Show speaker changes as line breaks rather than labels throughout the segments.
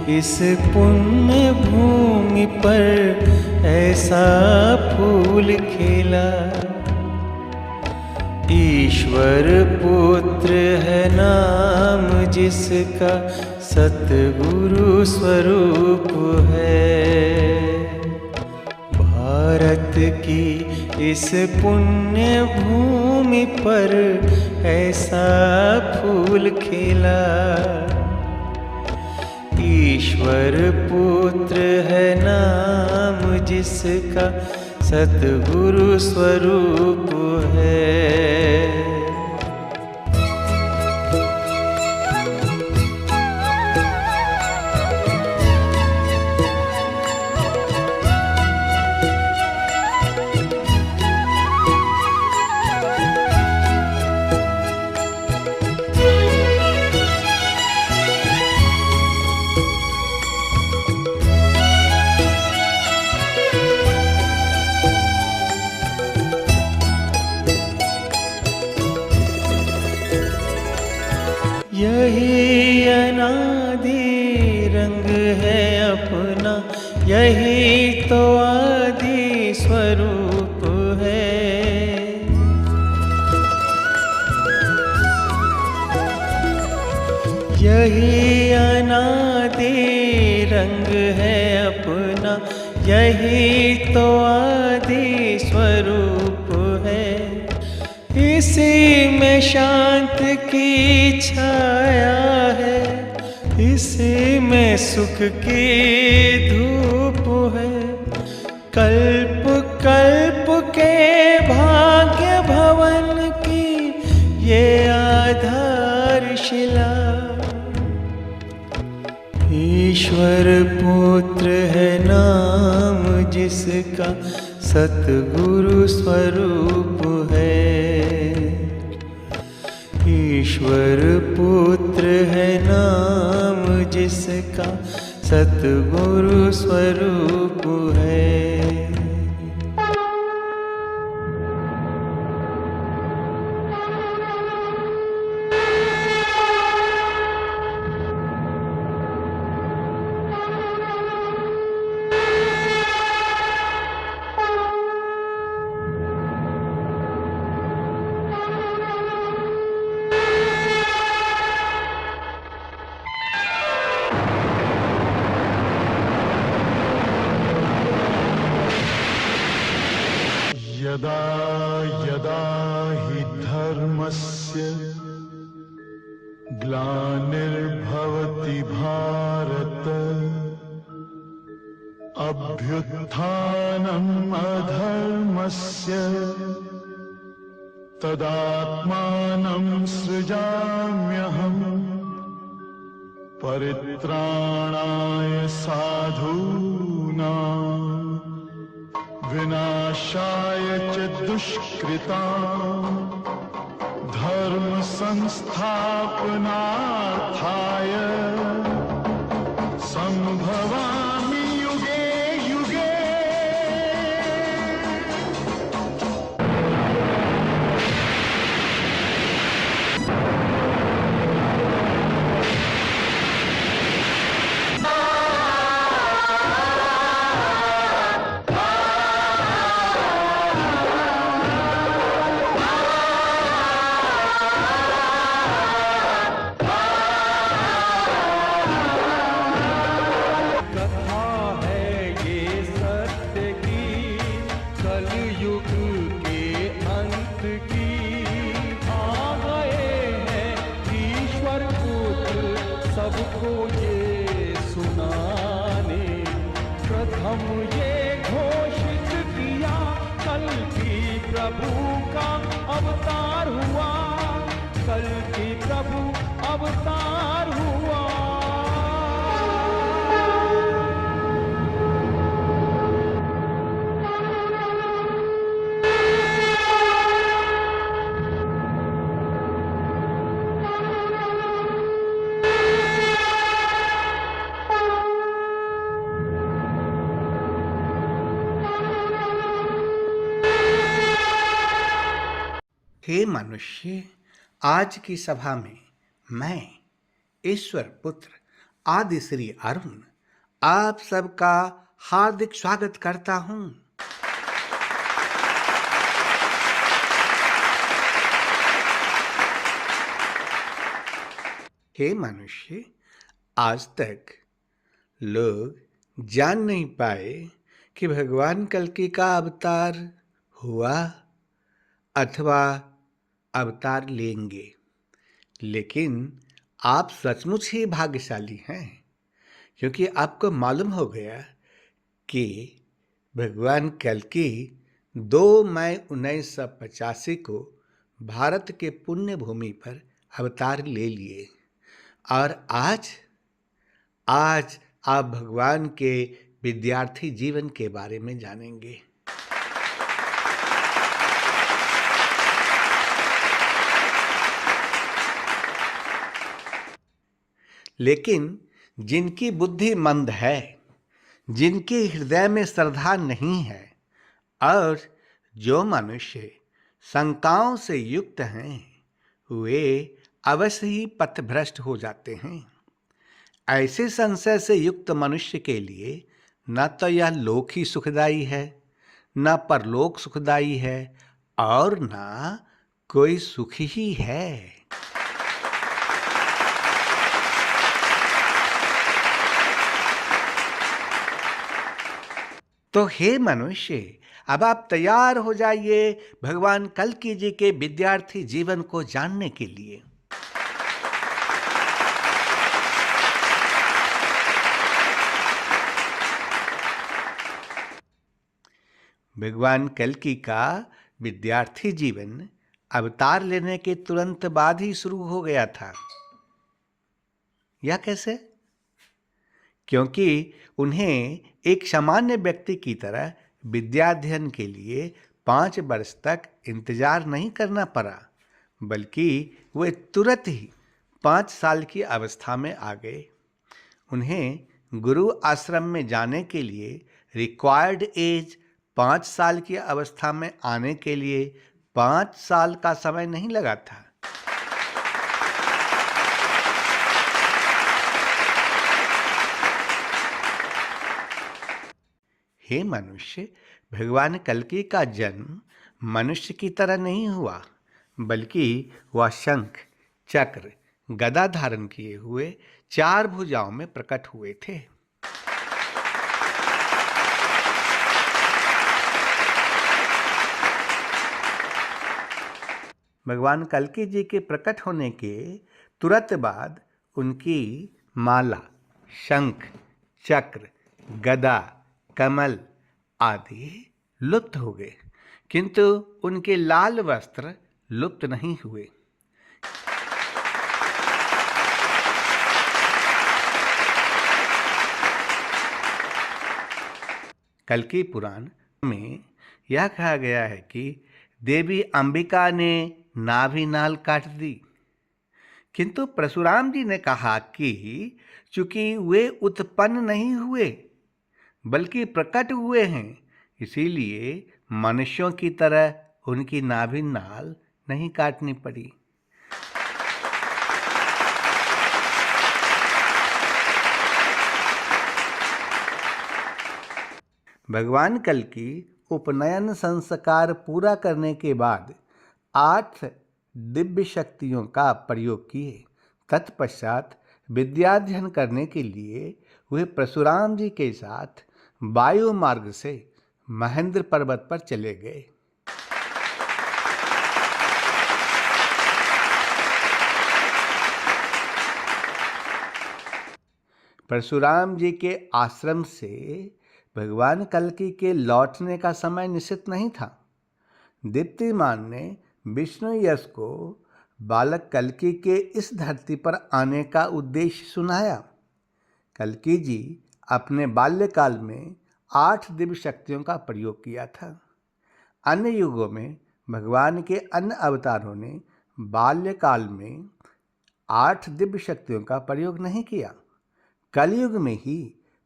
इस पुण्य भूमि पर ऐसा फूल खिला। ईश्वर पुत्र है नाम जिसका, सतगुरु स्वरूप है। भारत की इस पुण्य भूमि पर ऐसा फूल खिला। ईश्वर पुत्र है नाम जिसका, सतगुरु स्वरूप है। यही अनादि रंग है अपना, यही तो आदि स्वरूप है। यही अनादि रंग है अपना, यही तो आदि स्वरूप है। इसी में शांत की छाया है, इसी में सुख की धूप है। कल्प कल्प के भाग्य भवन की ये आधारशिला। ईश्वर पुत्र है नाम जिसका, सतगुरु स्वरूप है। ईश्वर पुत्र है नाम जिसका, सतगुरु स्वरूप है।
यदा यदा हि धर्मस्य ग्लानिर्भवति भारत, अभ्युत्थानम् अधर्मस्य तदात्मानं सृजाम्यहम्। परित्राणाय साधूनां विनाशाय च दुष्कृतां, धर्म संस्थापनार्थाय संभवामि युगे युगे।
सबको ये सुनाने प्रथम ये घोषित किया, कल की प्रभु का अवतार हुआ, कल की प्रभु अवतार हुआ।
हे मनुष्य, आज की सभा में मैं ईश्वर पुत्र आदि श्री अरुण आप सबका हार्दिक स्वागत करता हूं। हे मनुष्य, आज तक लोग जान नहीं पाए कि भगवान कल्कि का अवतार हुआ अथवा अवतार लेंगे, लेकिन आप सचमुच ही भाग्यशाली हैं, क्योंकि आपको मालूम हो गया कि भगवान कल्कि 2 मई 1985 को भारत के पुण्य भूमि पर अवतार ले लिए और आज आप भगवान के विद्यार्थी जीवन के बारे में जानेंगे। लेकिन जिनकी बुद्धि मंद है, जिनके हृदय में श्रद्धा नहीं है और जो मनुष्य शंकाओं से युक्त हैं, वे अवश्य ही पथभ्रष्ट हो जाते हैं। ऐसे संशय से युक्त मनुष्य के लिए न तो यह लोक ही सुखदायी है, न परलोक सुखदायी है और न कोई सुख ही है। तो हे मनुष्य, अब आप तैयार हो जाइए भगवान कल्कि जी के विद्यार्थी जीवन को जानने के लिए। भगवान कल्कि का विद्यार्थी जीवन अवतार लेने के तुरंत बाद ही शुरू हो गया था। यह कैसे? क्योंकि उन्हें एक सामान्य व्यक्ति की तरह विद्याध्ययन के लिए 5 वर्ष तक इंतजार नहीं करना पड़ा, बल्कि वे तुरंत ही 5 साल की अवस्था में आ गए। उन्हें गुरु आश्रम में जाने के लिए रिक्वायर्ड एज 5 साल की अवस्था में आने के लिए 5 साल का समय नहीं लगा था। हे मनुष्य, भगवान कल्कि का जन्म मनुष्य की तरह नहीं हुआ, बल्कि वह शंख, चक्र, गदा धारण किए हुए 4 भुजाओं में प्रकट हुए थे। भगवान कल्कि जी के प्रकट होने के तुरंत बाद उनकी माला, शंख, चक्र, गदा, कमल आदि लुप्त हो गए, किंतु उनके लाल वस्त्र लुप्त नहीं हुए। कल्कि पुराण में यह कहा गया है कि देवी अंबिका ने नाभि नाल काट दी, किंतु परशुराम जी ने कहा कि चूंकि वे उत्पन्न नहीं हुए बल्कि प्रकट हुए हैं, इसीलिए मनुष्यों की तरह उनकी नाभि नाल नहीं काटनी पड़ी। भगवान कल्कि उपनयन संस्कार पूरा करने के बाद 8 दिव्य शक्तियों का प्रयोग किए। तत्पश्चात विद्याध्ययन करने के लिए वे परशुराम जी के साथ वायु मार्ग से महेंद्र पर्वत पर चले गए। परशुराम जी के आश्रम से भगवान कल्कि के लौटने का समय निश्चित नहीं था। दीप्तिमान ने विष्णु यश को बालक कल्कि के इस धरती पर आने का उद्देश्य सुनाया। कल्कि जी अपने बाल्यकाल में 8 दिव्य शक्तियों का प्रयोग किया था। अन्य युगों में भगवान के अन्य अवतारों ने बाल्यकाल में 8 दिव्य शक्तियों का प्रयोग नहीं किया। कलयुग में ही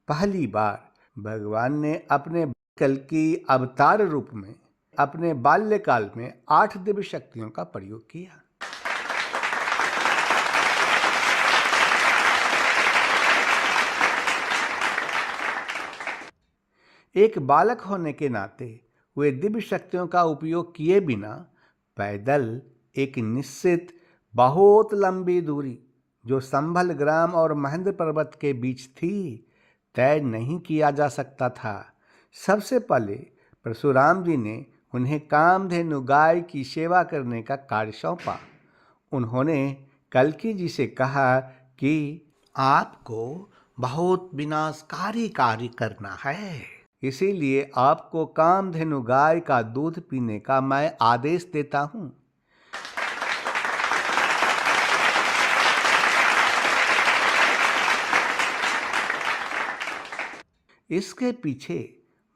पहली बार भगवान ने अपने कल्कि अवतार रूप में अपने बाल्यकाल में 8 दिव्य शक्तियों का प्रयोग किया। एक बालक होने के नाते वे दिव्य शक्तियों का उपयोग किए बिना पैदल एक निश्चित बहुत लंबी दूरी जो संभल ग्राम और महेंद्र पर्वत के बीच थी तय नहीं किया जा सकता था। सबसे पहले परशुराम जी ने उन्हें कामधेनु गाय की सेवा करने का कार्य सौंपा। उन्होंने कल्की जी से कहा कि आपको बहुत विनाशकारी कार्य करना है, इसीलिए आपको कामधेनु गाय का दूध पीने का मैं आदेश देता हूं। इसके पीछे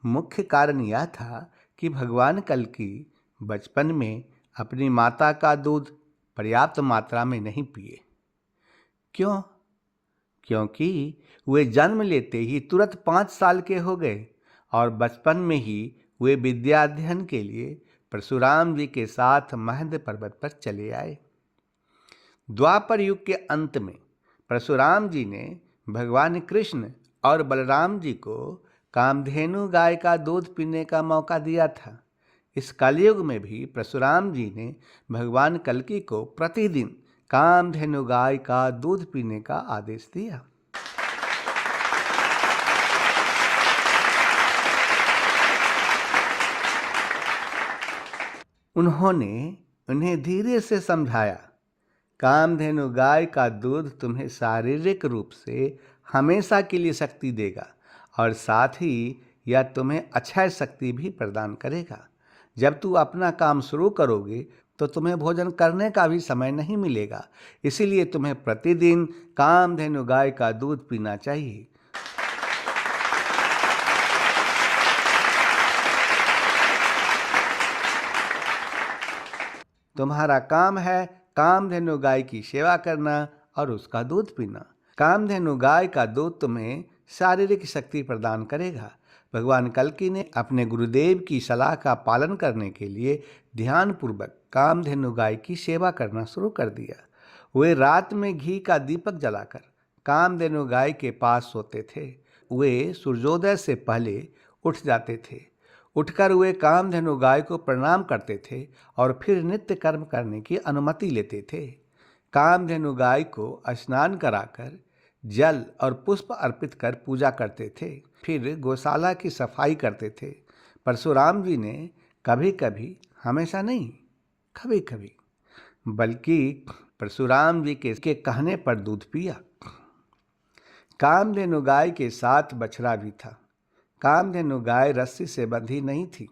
मुख्य कारण यह था कि भगवान कल्की बचपन में अपनी माता का दूध पर्याप्त मात्रा में नहीं पिए। क्यों? क्योंकि वे जन्म लेते ही तुरंत 5 साल के हो गए और बचपन में ही वे विद्या अध्ययन के लिए परशुराम जी के साथ महेंद्र पर्वत पर चले आए। द्वापर युग के अंत में परशुराम जी ने भगवान कृष्ण और बलराम जी को कामधेनु गाय का दूध पीने का मौका दिया था। इस कलयुग में भी परशुराम जी ने भगवान कल्की को प्रतिदिन कामधेनु गाय का दूध पीने का आदेश दिया। उन्होंने उन्हें धीरे से समझाया, कामधेनु गाय का दूध तुम्हें शारीरिक रूप से हमेशा के लिए शक्ति देगा और साथ ही यह तुम्हें अक्षय शक्ति भी प्रदान करेगा। जब तू अपना काम शुरू करोगे तो तुम्हें भोजन करने का भी समय नहीं मिलेगा, इसीलिए तुम्हें प्रतिदिन कामधेनु गाय का दूध पीना चाहिए। तुम्हारा काम है कामधेनु गाय की सेवा करना और उसका दूध पीना। कामधेनु गाय का दूध तुम्हें शारीरिक शक्ति प्रदान करेगा। भगवान कल्की ने अपने गुरुदेव की सलाह का पालन करने के लिए ध्यानपूर्वक कामधेनु गाय की सेवा करना शुरू कर दिया। वे रात में घी का दीपक जलाकर कामधेनु गाय के पास सोते थे। वे सूर्योदय से पहले उठ जाते थे। उठकर वे कामधेनु गाय को प्रणाम करते थे और फिर नित्य कर्म करने की अनुमति लेते थे। कामधेनु गाय को स्नान कराकर जल और पुष्प अर्पित कर पूजा करते थे। फिर गौशाला की सफाई करते थे। परशुराम जी ने कभी कभी, हमेशा नहीं, कभी कभी, बल्कि परशुराम जी के कहने पर दूध पिया। कामधेनु गाय के साथ बछड़ा भी था। कामधेनु गाय रस्सी से बंधी नहीं थी।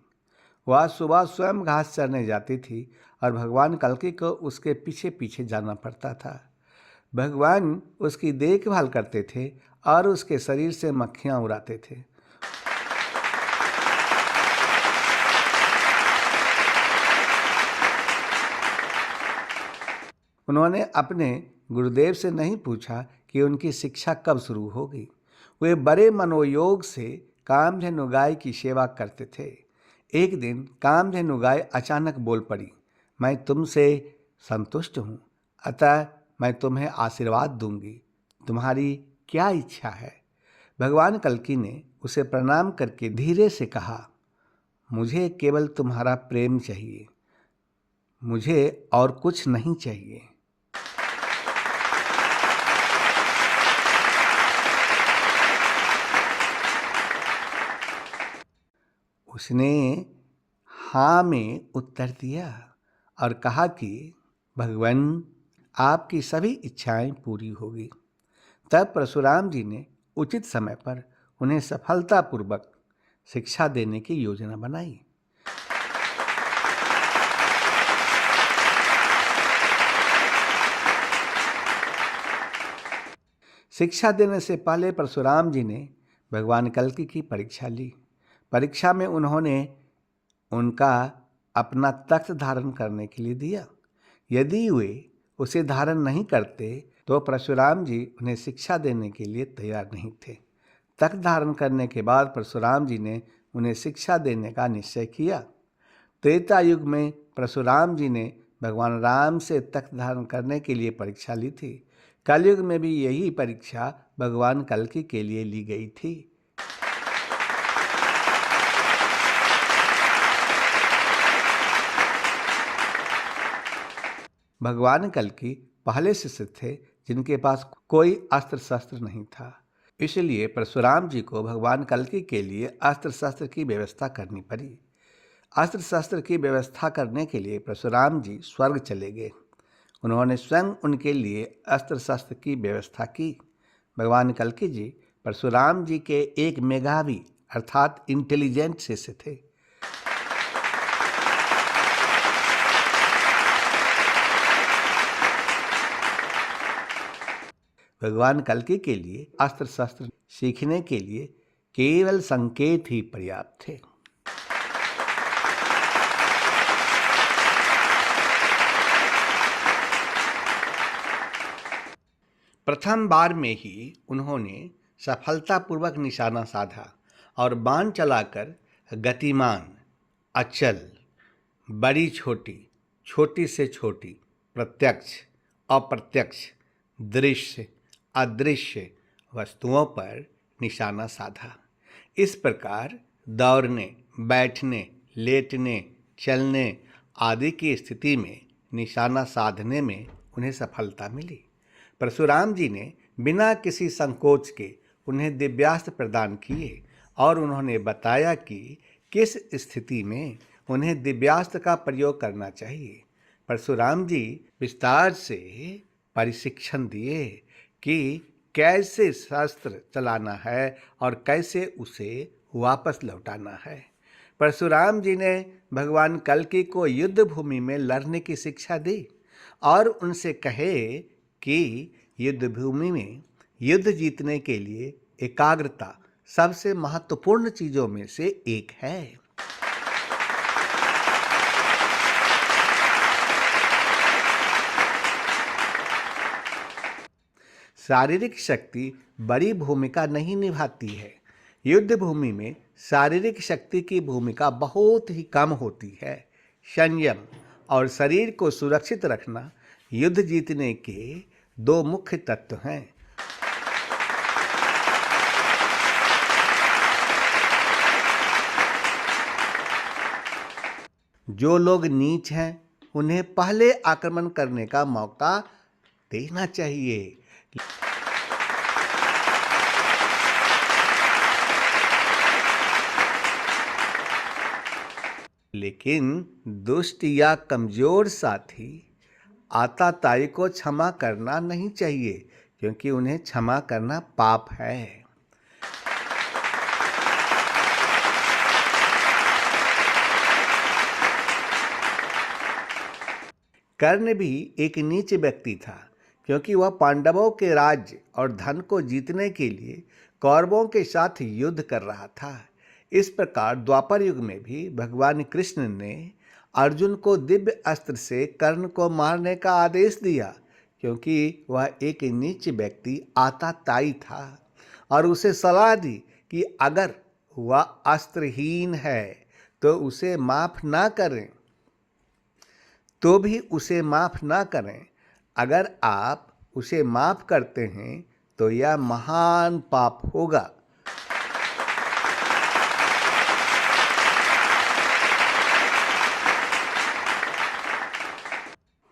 वह सुबह स्वयं घास चरने जाती थी और भगवान कल्की को उसके पीछे पीछे जाना पड़ता था। भगवान उसकी देखभाल करते थे और उसके शरीर से मक्खियां उड़ाते थे। उन्होंने अपने गुरुदेव से नहीं पूछा कि उनकी शिक्षा कब शुरू होगी। वे बड़े मनोयोग से कामधेनु गाय की सेवा करते थे। एक दिन कामधेनु गाय अचानक बोल पड़ी, मैं तुमसे संतुष्ट हूँ, अतः मैं तुम्हें आशीर्वाद दूंगी। तुम्हारी क्या इच्छा है? भगवान कल्की ने उसे प्रणाम करके धीरे से कहा, मुझे केवल तुम्हारा प्रेम चाहिए, मुझे और कुछ नहीं चाहिए। उसने हाँ में उत्तर दिया और कहा कि भगवान, आपकी सभी इच्छाएं पूरी होगी। तब परशुराम जी ने उचित समय पर उन्हें सफलतापूर्वक शिक्षा देने की योजना बनाई। शिक्षा देने से पहले परशुराम जी ने भगवान कल्की की परीक्षा ली। परीक्षा में उन्होंने उनका अपना तख्त धारण करने के लिए दिया। यदि वे उसे धारण नहीं करते तो परशुराम जी उन्हें शिक्षा देने के लिए तैयार नहीं थे। तख्त धारण करने के बाद परशुराम जी ने उन्हें शिक्षा देने का निश्चय किया। त्रेता युग में परशुराम जी ने भगवान राम से तख्त धारण करने के लिए परीक्षा ली थी। कलयुग में भी यही परीक्षा भगवान कल्की के लिए ली गई थी। भगवान कल्कि पहले शिष्य थे जिनके पास कोई अस्त्र शस्त्र नहीं था। इसलिए परशुराम जी को भगवान कल्कि के लिए अस्त्र शस्त्र की व्यवस्था करनी पड़ी। अस्त्र शस्त्र की व्यवस्था करने के लिए परशुराम जी स्वर्ग चले गए। उन्होंने स्वयं उनके लिए अस्त्र शस्त्र की व्यवस्था की। भगवान कल्कि जी परशुराम जी के एक मेधावी अर्थात इंटेलिजेंट शिष्य थे। भगवान कल्कि के लिए अस्त्र शस्त्र सीखने के लिए केवल संकेत ही पर्याप्त थे। प्रथम बार में ही उन्होंने सफलतापूर्वक निशाना साधा और बाण चलाकर गतिमान, अचल, बड़ी छोटी, छोटी से छोटी, प्रत्यक्ष, अप्रत्यक्ष, दृश्य, अदृश्य वस्तुओं पर निशाना साधा। इस प्रकार दौड़ने, बैठने, लेटने, चलने आदि की स्थिति में निशाना साधने में उन्हें सफलता मिली। परशुराम जी ने बिना किसी संकोच के उन्हें दिव्यास्त्र प्रदान किए और उन्होंने बताया कि किस स्थिति में उन्हें दिव्यास्त्र का प्रयोग करना चाहिए। परशुराम जी विस्तार से प्रशिक्षण दिए कि कैसे शस्त्र चलाना है और कैसे उसे वापस लौटाना है। परशुराम जी ने भगवान कल्कि को युद्ध भूमि में लड़ने की शिक्षा दी और उनसे कहे कि युद्ध भूमि में युद्ध जीतने के लिए एकाग्रता सबसे महत्वपूर्ण चीजों में से एक है। शारीरिक शक्ति बड़ी भूमिका नहीं निभाती है। युद्ध भूमि में शारीरिक शक्ति की भूमिका बहुत ही कम होती है। संयम और शरीर को सुरक्षित रखना युद्ध जीतने के दो मुख्य तत्व हैं। जो लोग नीच हैं उन्हें पहले आक्रमण करने का मौका देना चाहिए। लेकिन दुष्ट या कमजोर साथी आताताई को क्षमा करना नहीं चाहिए, क्योंकि उन्हें क्षमा करना पाप है। कर्ण भी एक नीच व्यक्ति था, क्योंकि वह पांडवों के राज्य और धन को जीतने के लिए कौरवों के साथ युद्ध कर रहा था। इस प्रकार द्वापर युग में भी भगवान कृष्ण ने अर्जुन को दिव्य अस्त्र से कर्ण को मारने का आदेश दिया, क्योंकि वह एक नीच व्यक्ति आताताई था और उसे सलाह दी कि अगर वह अस्त्रहीन है तो उसे माफ ना करें, तो भी उसे माफ ना करें। अगर आप उसे माफ करते हैं तो यह महान पाप होगा।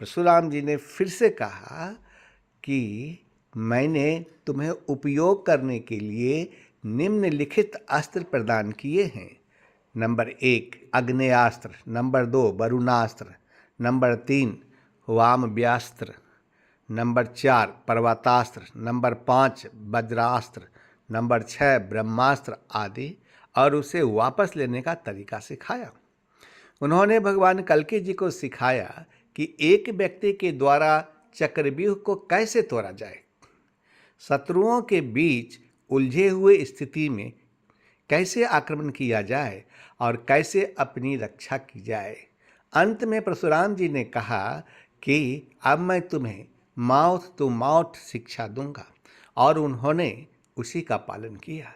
परशुराम जी ने फिर से कहा कि मैंने तुम्हें उपयोग करने के लिए निम्नलिखित अस्त्र प्रदान किए हैं। नंबर 1 अग्नेयास्त्र, नंबर 2 वरुणास्त्र, नंबर 3 वामव्यास्त्र, नंबर 4 पर्वतास्त्र, नंबर 5 वज्रास्त्र, नंबर 6 ब्रह्मास्त्र आदि, और उसे वापस लेने का तरीका सिखाया। उन्होंने भगवान कल्कि जी को सिखाया कि एक व्यक्ति के द्वारा चक्रव्यूह को कैसे तोड़ा जाए, शत्रुओं के बीच उलझे हुए स्थिति में कैसे आक्रमण किया जाए और कैसे अपनी रक्षा की जाए। अंत में परशुराम जी ने कहा कि अब मैं तुम्हें माउथ टू माउथ शिक्षा दूंगा, और उन्होंने उसी का पालन किया।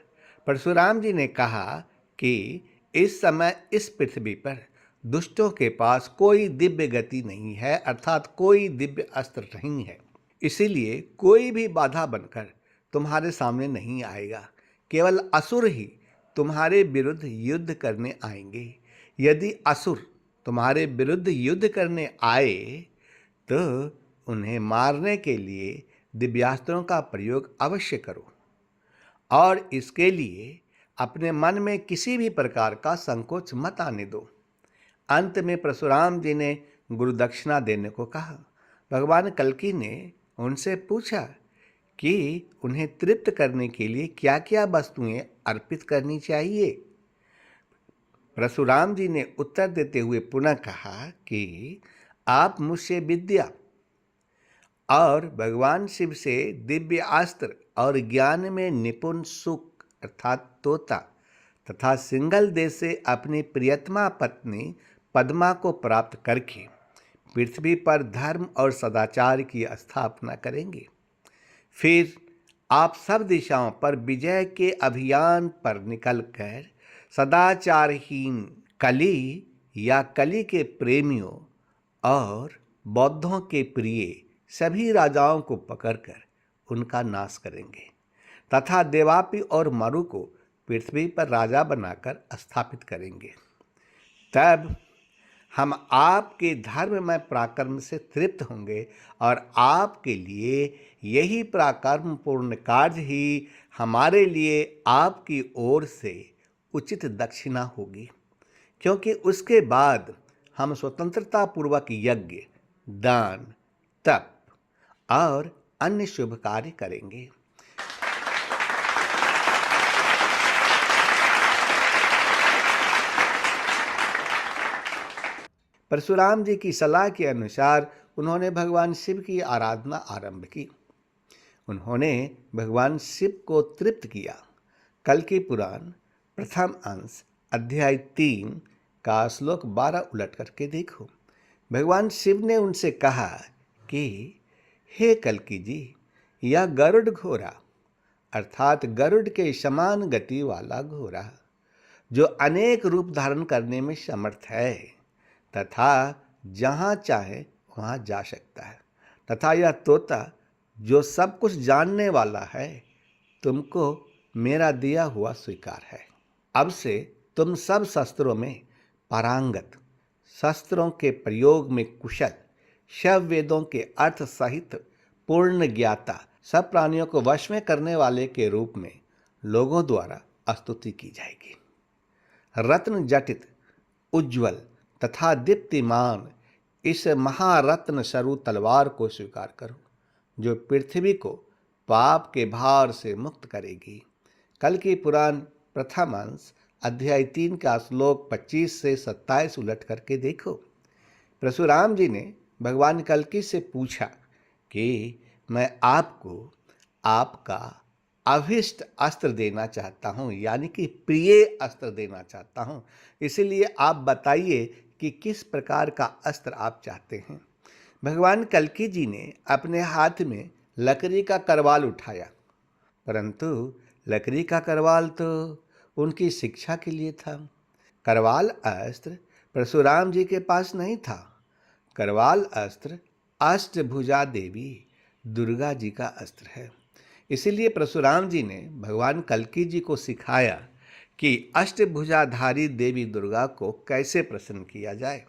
परशुराम जी ने कहा कि इस समय इस पृथ्वी पर दुष्टों के पास कोई दिव्य गति नहीं है, अर्थात कोई दिव्य अस्त्र नहीं है। इसीलिए कोई भी बाधा बनकर तुम्हारे सामने नहीं आएगा। केवल असुर ही तुम्हारे विरुद्ध युद्ध करने आएंगे। यदि असुर तुम्हारे विरुद्ध युद्ध करने आए तो उन्हें मारने के लिए दिव्यास्त्रों का प्रयोग अवश्य करो और इसके लिए अपने मन में किसी भी प्रकार का संकोच मत आने दो। अंत में परशुराम जी ने गुरुदक्षिणा देने को कहा। भगवान कल्कि ने उनसे पूछा कि उन्हें तृप्त करने के लिए क्या क्या वस्तुएं अर्पित करनी चाहिए। परशुराम जी ने उत्तर देते हुए पुनः कहा कि आप मुझसे विद्या और भगवान शिव से दिव्य अस्त्र और ज्ञान में निपुण सुख अर्थात तोता तथा सिंगल देश से अपनी प्रियतमा पत्नी पद्मा को प्राप्त करके पृथ्वी पर धर्म और सदाचार की स्थापना करेंगे। फिर आप सब दिशाओं पर विजय के अभियान पर निकलकर सदाचारहीन कली या कली के प्रेमियों और बौद्धों के प्रिय सभी राजाओं को पकड़कर उनका नाश करेंगे तथा देवापि और मरु को पृथ्वी पर राजा बनाकर स्थापित करेंगे। तब हम आपके धर्ममय पराक्रम से तृप्त होंगे और आपके लिए यही पराक्रम पूर्ण कार्य ही हमारे लिए आपकी ओर से उचित दक्षिणा होगी, क्योंकि उसके बाद हम स्वतंत्रता पूर्वक यज्ञ, दान, तप और अन्य शुभ कार्य करेंगे। परशुराम जी की सलाह के अनुसार उन्होंने भगवान शिव की आराधना आरंभ की। उन्होंने भगवान शिव को तृप्त किया। कल्कि पुराण प्रथम अंश अध्याय 3 का श्लोक 12 उलट करके देखो। भगवान शिव ने उनसे कहा कि हे कल्कि जी, यह गरुड़ घोड़ा अर्थात गरुड़ के समान गति वाला घोड़ा जो अनेक रूप धारण करने में समर्थ है तथा जहाँ चाहे वहाँ जा सकता है, तथा यह तोता जो सब कुछ जानने वाला है, तुमको मेरा दिया हुआ स्वीकार है। अब से तुम सब शस्त्रों में पारंगत, शस्त्रों के प्रयोग में कुशल, शव वेदों के अर्थ सहित पूर्ण ज्ञाता, सब प्राणियों को वश में करने वाले के रूप में लोगों द्वारा स्तुति की जाएगी। रत्न जटित, उज्ज्वल तथा दीप्तिमान इस महारत्न स्वरू तलवार को स्वीकार करो, जो पृथ्वी को पाप के भार से मुक्त करेगी। कल्कि पुराण प्रथम अंश अध्याय 3 का श्लोक 25 से 27 उलट करके देखो। परशुराम जी ने भगवान कल्कि से पूछा कि मैं आपको आपका अभिष्ट अस्त्र देना चाहता हूँ, यानी कि प्रिय अस्त्र देना चाहता हूँ। इसीलिए आप बताइए कि किस प्रकार का अस्त्र आप चाहते हैं। भगवान कल्कि जी ने अपने हाथ में लकड़ी का करवाल उठाया, परंतु लकड़ी का करवाल तो उनकी शिक्षा के लिए था। करवाल अस्त्र परशुराम जी के पास नहीं था। करवाल अस्त्र अष्टभुजा देवी दुर्गा जी का अस्त्र है। इसीलिए परशुराम जी ने भगवान कल्कि जी को सिखाया कि अष्टभुजाधारी देवी दुर्गा को कैसे प्रसन्न किया जाए।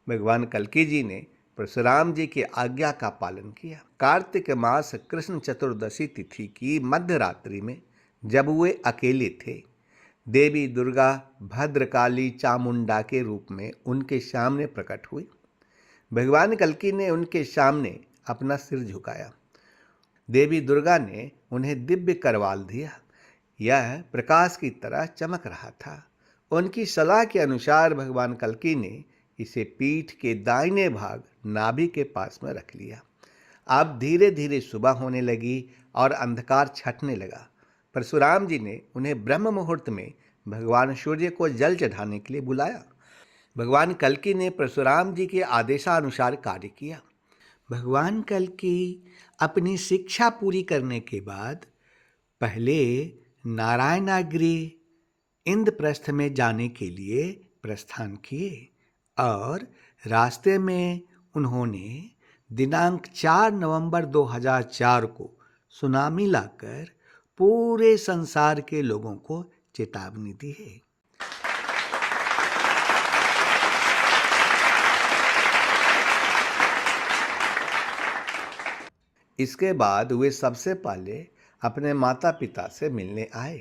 भगवान कल्कि जी ने परशुराम जी की आज्ञा का पालन किया। कार्तिक मास कृष्ण चतुर्दशी तिथि की मध्य रात्रि में जब वे अकेले थे, देवी दुर्गा भद्रकाली चामुंडा के रूप में उनके सामने प्रकट हुई। भगवान कल्कि ने उनके सामने अपना सिर झुकाया। देवी दुर्गा ने उन्हें दिव्य करवाल दिया। यह प्रकाश की तरह चमक रहा था। उनकी सलाह के अनुसार भगवान कल्कि ने इसे पीठ के दाहिने भाग नाभि के पास में रख लिया। अब धीरे धीरे सुबह होने लगी और अंधकार छटने लगा। परशुराम जी ने उन्हें ब्रह्म मुहूर्त में भगवान सूर्य को जल चढ़ाने के लिए बुलाया। भगवान कल्कि ने परशुराम जी के आदेशानुसार कार्य किया। भगवान कल्कि अपनी शिक्षा पूरी करने के बाद पहले नारायणागिरी इंद्रप्रस्थ में जाने के लिए प्रस्थान किए और रास्ते में उन्होंने दिनांक 4 नवंबर 2004 को सुनामी लाकर पूरे संसार के लोगों को चेतावनी दी है। इसके बाद वे सबसे पहले अपने माता पिता से मिलने आए।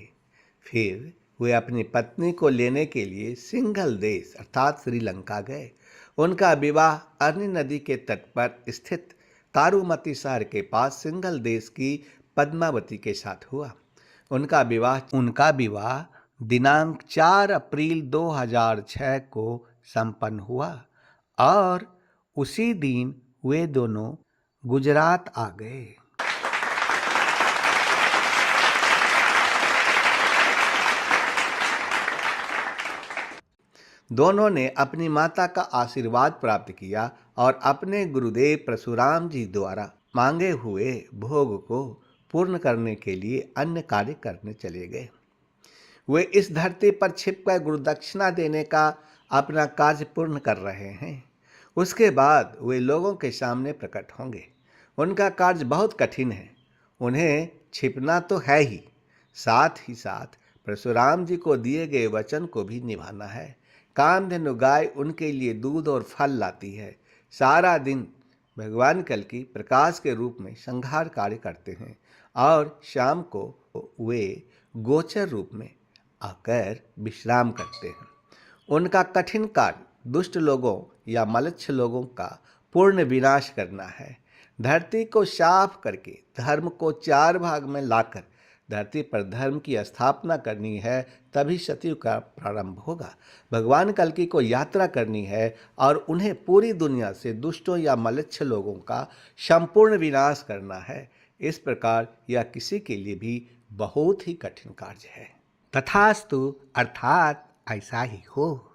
फिर वे अपनी पत्नी को लेने के लिए सिंघल देश अर्थात श्रीलंका गए। उनका विवाह अरनी नदी के तट पर स्थित तारुमती शहर के पास सिंघल देश की पद्मावती के साथ हुआ। उनका विवाह दिनांक 4 अप्रैल 2006 को संपन्न हुआ और उसी दिन वे दोनों गुजरात आ गए। दोनों ने अपनी माता का आशीर्वाद प्राप्त किया और अपने गुरुदेव परशुराम जी द्वारा मांगे हुए भोग को पूर्ण करने के लिए अन्य कार्य करने चले गए। वे इस धरती पर छिपकर गुरुदक्षिणा देने का अपना कार्य पूर्ण कर रहे हैं। उसके बाद वे लोगों के सामने प्रकट होंगे। उनका कार्य बहुत कठिन है। उन्हें छिपना तो है ही, साथ ही साथ परशुराम जी को दिए गए वचन को भी निभाना है। कामधेनु गाय उनके लिए दूध और फल लाती है। सारा दिन भगवान कल्कि प्रकाश के रूप में संहार कार्य करते हैं और शाम को वे गोचर रूप में आकर विश्राम करते हैं। उनका कठिन कार्य दुष्ट लोगों या मलच्छ लोगों का पूर्ण विनाश करना है। धरती को साफ करके धर्म को 4 भाग में लाकर धरती पर धर्म की स्थापना करनी है, तभी सतयुग का प्रारंभ होगा। भगवान कल्कि को यात्रा करनी है और उन्हें पूरी दुनिया से दुष्टों या मलच्छ लोगों का संपूर्ण विनाश करना है। इस प्रकार यह किसी के लिए भी बहुत ही कठिन कार्य है। तथास्तु अर्थात ऐसा ही हो।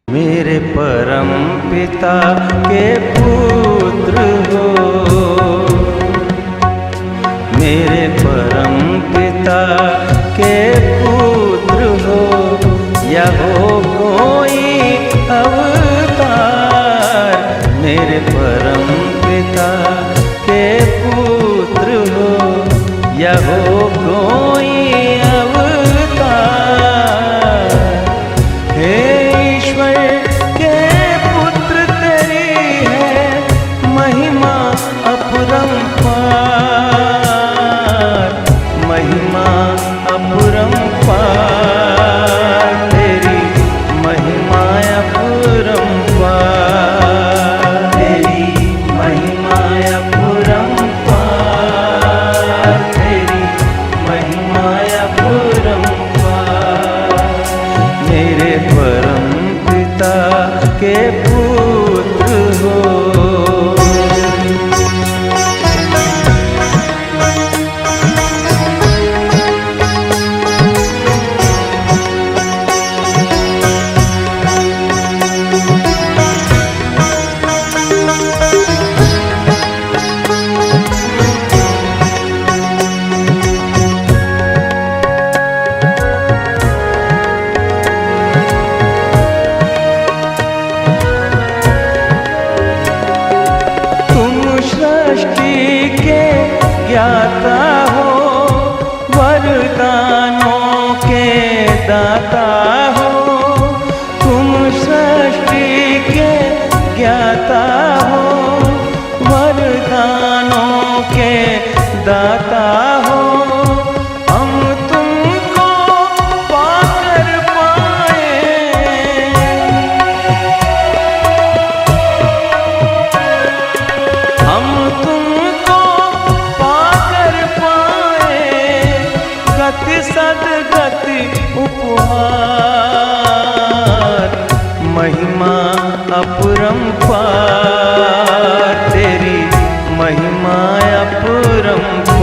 मेरे परम पिता के पुत्र हो, मेरे परम पिता के पुत्र हो, या हो कोई अवतार। मेरे परम पिता के पुत्र हो, या हो कोई अवतार। हे ज्ञाता हो, वरदानों के दाता हो। तुम सृष्टि के ज्ञाता हो, वरदानों के दाता हो। हम तुमको पाकर पाए, हम तुमको पाकर पाए। गति सदगति उपहार, महिमा अपरंपार। तेरी महिमा अपरंपार,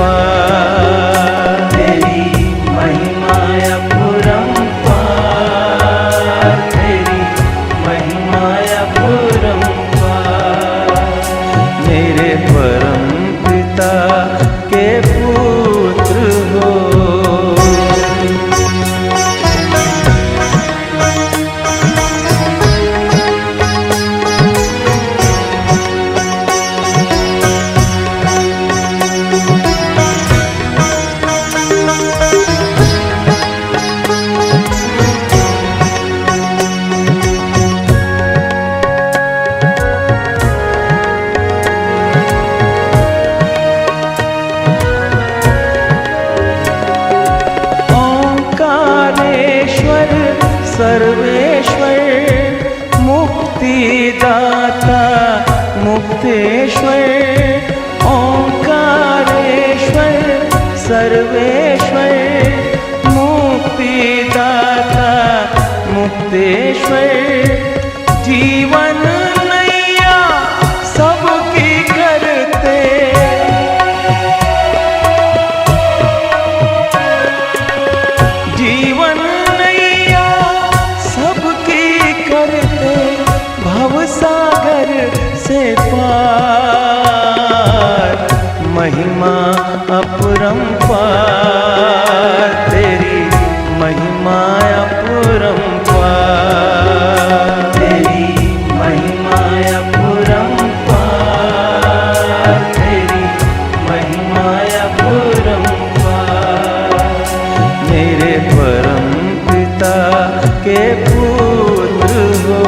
तेरी महिमा अपरंपार, तेरी महिमा अपरंपार। मेरे परम पिता के पुत्र हो। सर्वेश्वर मुक्तिदाता मुक्तेश्वर ओंकारेश्वर सर्वेश्वर मुक्तिदाता मुक्तेश्वर जीवन नैया सबकी करते जीवन नैया सबकी करते भवसागर से पार महिमा अपरंपार तेरी महिमा अपरंपार तेरी महिमा अपरंपार तेरी महिमा अपरंपार मेरे परम पिता के पुत्र हो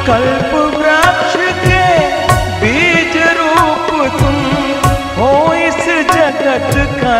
कल्प वृक्ष के बीज रूप तुम हो इस जगत का